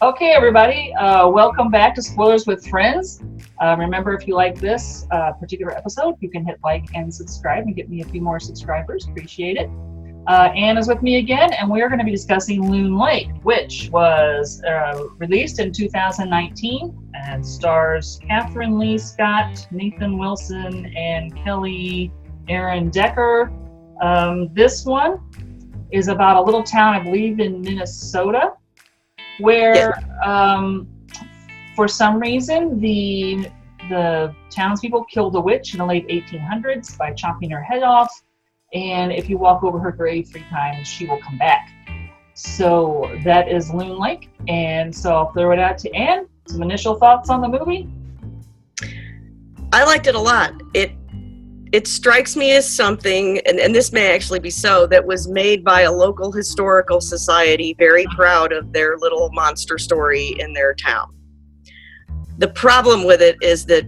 Okay, everybody, welcome back to Spoilers with Friends. Remember, if you like this particular episode, you can hit like and subscribe and get me a few more subscribers. Appreciate it. Anne is with me again, and we are going to be discussing Loon Lake, which was released in 2019 and stars Catherine Lee Scott, Nathan Wilson, and Kelly Aaron Decker. This one is about a little town, I believe, in Minnesota, where for some reason the townspeople killed a witch in the late 1800s by chopping her head off, and if you walk over her grave 3 times, she will come back. So that is Loon Lake, and so I'll throw it out to Anne. Some initial thoughts on the movie? I liked it a lot. It strikes me as something, and this may actually be so, that was made by a local historical society very proud of their little monster story in their town. The problem with it is that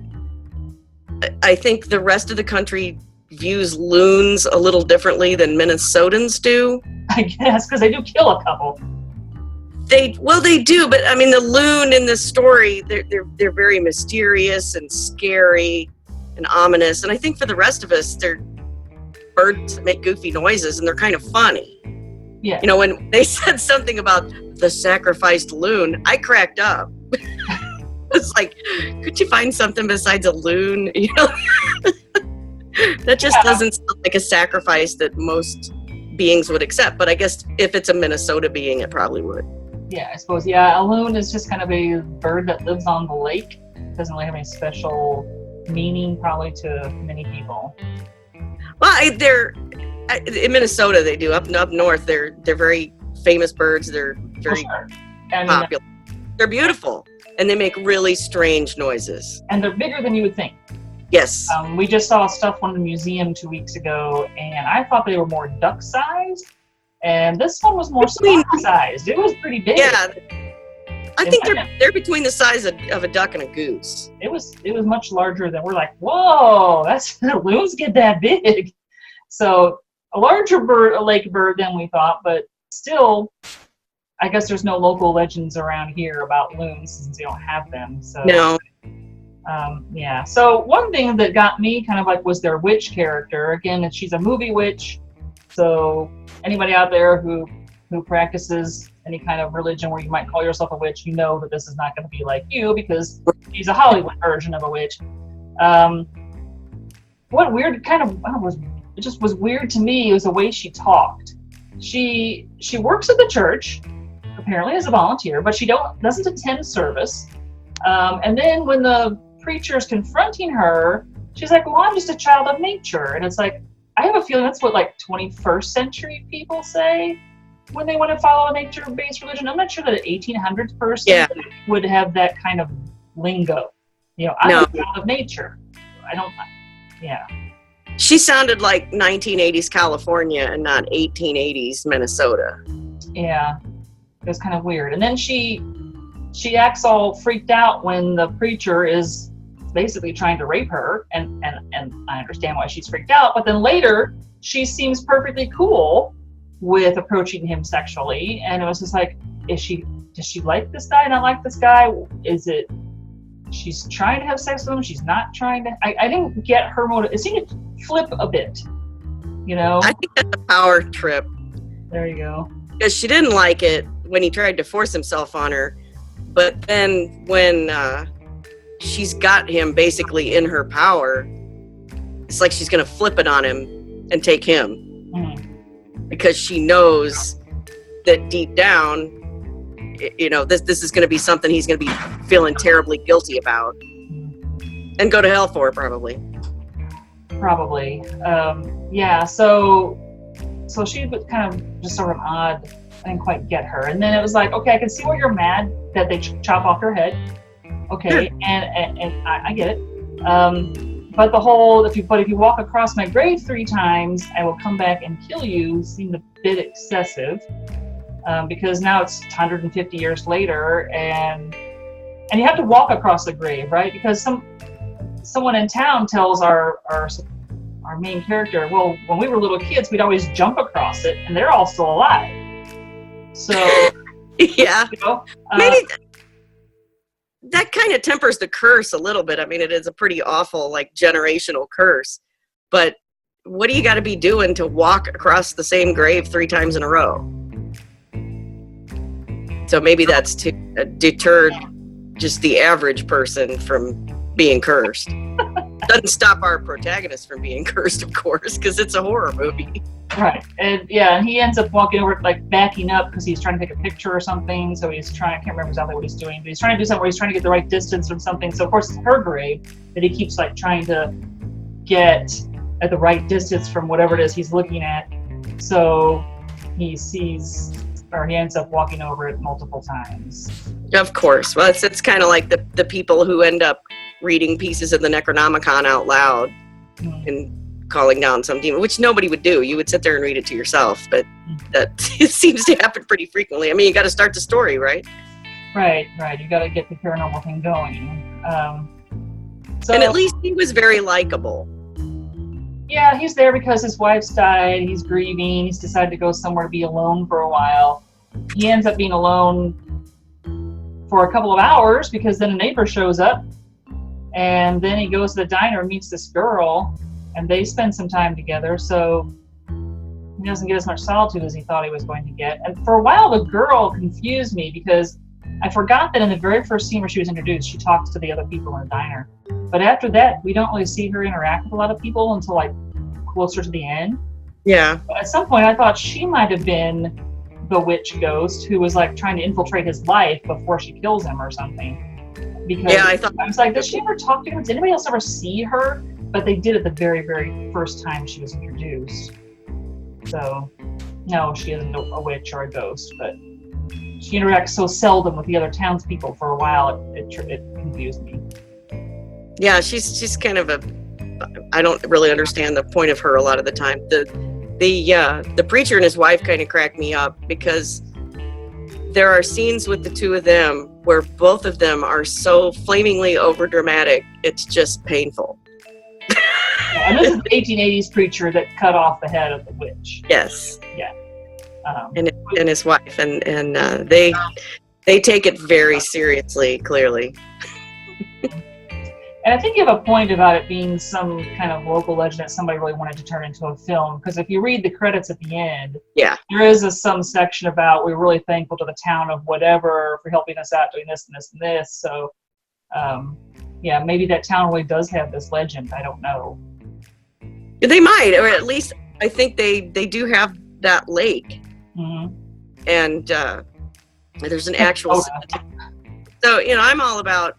I think the rest of the country views loons a little differently than Minnesotans do. I guess, because they do kill a couple. They do, but I mean, the loon in the story, they're very mysterious and scary and ominous, and I think for the rest of us, they're birds that make goofy noises, and they're kind of funny. Yeah. You know, when they said something about the sacrificed loon, I cracked up. It's like, could you find something besides a loon? You know, that just doesn't sound like a sacrifice that most beings would accept. But I guess if it's a Minnesota being, it probably would. Yeah, I suppose. Yeah, a loon is just kind of a bird that lives on the lake. Doesn't really have any special meaning probably to many people. Well, in Minnesota they do. Up north, they're very famous birds. They're very popular. They're beautiful, and they make really strange noises. And they're bigger than you would think. Yes. We just saw stuff on the museum 2 weeks ago, and I thought they were more duck-sized, and this one was more swan-sized. It was pretty big. Yeah. I think they're between the size of a duck and a goose. It was much larger than we're like, whoa, that's loons get that big. So a larger bird, a lake bird than we thought, but still, I guess there's no local legends around here about loons since we don't have them. So no. Yeah. So one thing that got me kind of like was their witch character. Again, she's a movie witch. So anybody out there who practices any kind of religion where you might call yourself a witch, you know that this is not going to be like you because she's a Hollywood version of a witch. What weird kind of, I don't know, it just was weird to me was the way she talked. She works at the church, apparently as a volunteer, but she doesn't attend service. And then when the preacher is confronting her, she's like, well, I'm just a child of nature. And it's like, I have a feeling that's what like 21st century people say when they want to follow a nature-based religion. I'm not sure that an 1800s person would have that kind of lingo. You know, I'm a child of nature. She sounded like 1980s California and not 1880s Minnesota. Yeah, it was kind of weird. And then she acts all freaked out when the preacher is basically trying to rape her, and I understand why she's freaked out, but then later she seems perfectly cool with approaching him sexually, and it was just like, does she like this guy, not like this guy? Is it she's trying to have sex with him, she's not trying to? I didn't get her motive. It seemed to flip a bit, you know? I think that's a power trip. There you go. Because she didn't like it when he tried to force himself on her, but then when she's got him basically in her power, it's like she's going to flip it on him and take him. Because she knows that deep down, you know, this is going to be something he's going to be feeling terribly guilty about and go to hell for, probably. Yeah, so she was kind of just sort of odd. I didn't quite get her. And then it was like, okay, I can see why you're mad that they chop off her head. Okay, and I get it. But the whole, if you walk across my grave 3 times, I will come back and kill you, seemed a bit excessive. Because now it's 150 years later, and you have to walk across the grave, right? Because someone in town tells our main character, well, when we were little kids, we'd always jump across it, and they're all still alive. So Yeah. You know? Maybe that kind of tempers the curse a little bit. I mean, it is a pretty awful, like, generational curse. But what do you got to be doing to walk across the same grave 3 times in a row? So maybe that's to deter just the average person from being cursed. Doesn't stop our protagonist from being cursed, of course, because it's a horror movie. Right. And yeah, and he ends up walking over, like backing up because he's trying to take a picture or something. So he's trying, I can't remember exactly what he's doing, but he's trying to do something where he's trying to get the right distance from something. So of course it's her grave that he keeps like trying to get at the right distance from whatever it is he's looking at. So he sees, or he ends up walking over it multiple times. Of course. Well, it's kind of like the people who end up reading pieces of the Necronomicon out loud and calling down some demon, which nobody would do. You would sit there and read it to yourself, but that it seems to happen pretty frequently. I mean, you got to start the story, right? Right. You got to get the paranormal thing going. So, and at least he was very likable. Yeah, he's there because his wife's died. He's grieving. He's decided to go somewhere to be alone for a while. He ends up being alone for a couple of hours because then a neighbor shows up, and then he goes to the diner and meets this girl, and they spend some time together. So he doesn't get as much solitude as he thought he was going to get. And for a while, the girl confused me because I forgot that in the very first scene where she was introduced, she talks to the other people in the diner. But after that, we don't really see her interact with a lot of people until like closer to the end. Yeah. But at some point, I thought she might have been the witch ghost who was like trying to infiltrate his life before she kills him or something. Because yeah, I was like, does she ever talk to him? Did anybody else ever see her? But they did it the very, very first time she was introduced. So, no, she isn't a witch or a ghost, but she interacts so seldom with the other townspeople for a while, it confused me. Yeah, she's kind of I don't really understand the point of her a lot of the time. The preacher and his wife kind of crack me up because there are scenes with the two of them where both of them are so flamingly overdramatic, it's just painful. Yeah, and this is the 1880s preacher that cut off the head of the witch. Yes. Yeah. And his wife, and they take it very seriously, clearly. And I think you have a point about it being some kind of local legend that somebody really wanted to turn into a film. Because if you read the credits at the end, yeah, there is some section about we're really thankful to the town of whatever for helping us out doing this and this and this. So, yeah, maybe that town really does have this legend. I don't know. They might, or at least I think they do have that lake. Mm-hmm. And there's an actual so I'm all about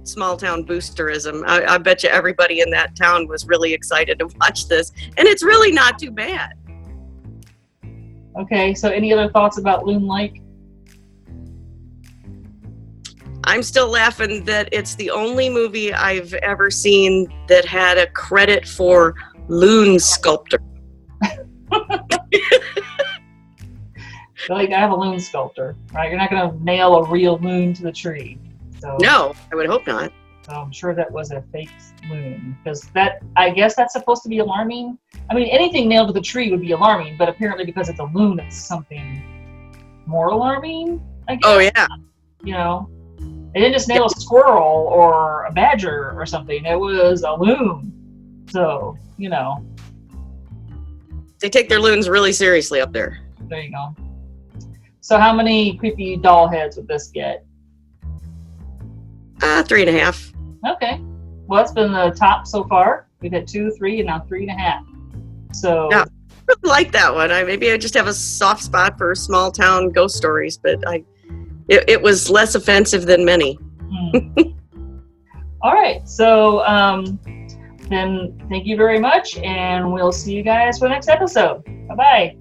small town boosterism. I bet you everybody in that town was really excited to watch this, and it's really not too bad. Okay, so any other thoughts about Loon Lake? I'm still laughing that it's the only movie I've ever seen that had a credit for loon sculptor. Like, I have a loon sculptor, right? You're not going to nail a real loon to the tree. So, no, I would hope not. So I'm sure that was a fake loon, because I guess that's supposed to be alarming. I mean, anything nailed to the tree would be alarming, but apparently because it's a loon, it's something more alarming, I guess. Oh, yeah. You know, they didn't just nail a squirrel or a badger or something. It was a loon. So, They take their loons really seriously up there. There you go. So how many creepy doll heads would this get? 3.5. Okay. Well, that's been the top so far. We've had 2, 3, and now 3.5. So yeah, I really like that one. Maybe I just have a soft spot for small town ghost stories, but it was less offensive than many. All right. So then thank you very much, and we'll see you guys for the next episode. Bye-bye.